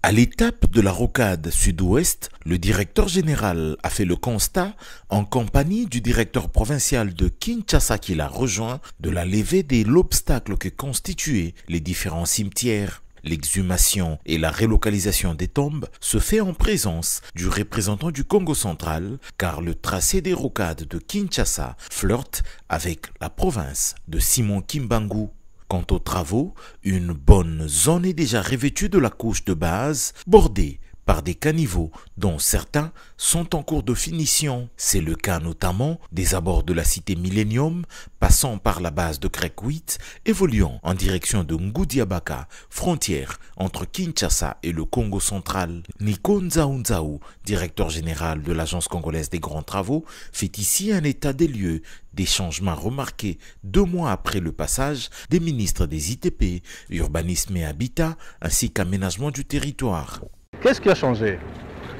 À l'étape de la rocade sud-ouest, le directeur général a fait le constat, en compagnie du directeur provincial de Kinshasa qui l'a rejoint, de la levée de l'obstacle que constituaient les différents cimetières. L'exhumation et la relocalisation des tombes se fait en présence du représentant du Congo central, car le tracé des rocades de Kinshasa flirte avec la province de Simon Kimbangu. Quant aux travaux, une bonne zone est déjà revêtue de la couche de base, bordée par des caniveaux dont certains sont en cours de finition. C'est le cas notamment des abords de la cité Millennium, passant par la base de Grec 8, évoluant en direction de Ngoudiabaka, frontière entre Kinshasa et le Congo central. Nico Nzaou, directeur général de l'Agence congolaise des grands travaux, fait ici un état des lieux des changements remarqués 2 mois après le passage des ministres des ITP, Urbanisme et Habitat, ainsi qu'Aménagement du territoire. Qu'est-ce qui a changé?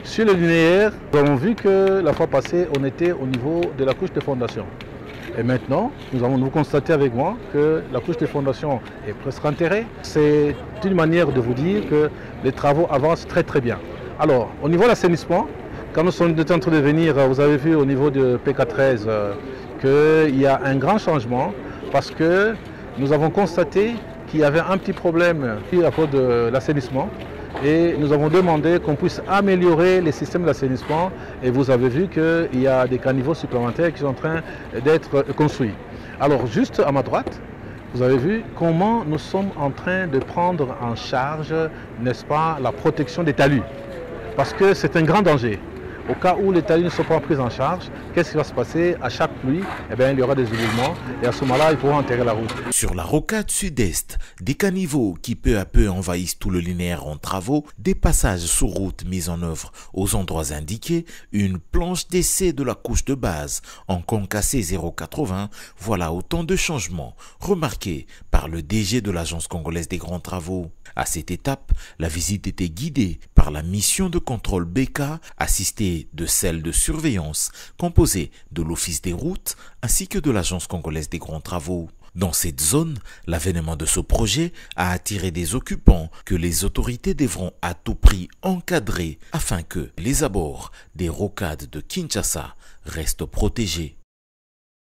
Sur le linéaire, nous avons vu que la fois passée, on était au niveau de la couche de fondation. Et maintenant, nous constatez avec moi que la couche de fondation est presque enterrée. C'est une manière de vous dire que les travaux avancent très très bien. Alors, au niveau de l'assainissement, quand nous sommes en train de venir, vous avez vu au niveau de PK13 qu'il y a un grand changement parce que nous avons constaté qu'il y avait un petit problème à cause de l'assainissement. Et nous avons demandé qu'on puisse améliorer les systèmes d'assainissement et vous avez vu qu'il y a des caniveaux supplémentaires qui sont en train d'être construits. Alors juste à ma droite, vous avez vu comment nous sommes en train de prendre en charge, n'est-ce pas, la protection des talus. Parce que c'est un grand danger. Au cas où les talus ne sont pas pris en charge, qu'est-ce qui va se passer? À chaque pluie, il y aura des éboulements et à ce moment-là, ils pourront enterrer la route. Sur la rocade sud-est, des caniveaux qui peu à peu envahissent tout le linéaire en travaux, des passages sous route mis en œuvre aux endroits indiqués, une planche d'essai de la couche de base en concassé 0,80, voilà autant de changements remarqués par le DG de l'Agence congolaise des grands travaux. À cette étape, la visite était guidée par la mission de contrôle BK, assistée de celle de surveillance, composée de l'Office des routes ainsi que de l'Agence congolaise des grands travaux. Dans cette zone, l'avènement de ce projet a attiré des occupants que les autorités devront à tout prix encadrer afin que les abords des rocades de Kinshasa restent protégés.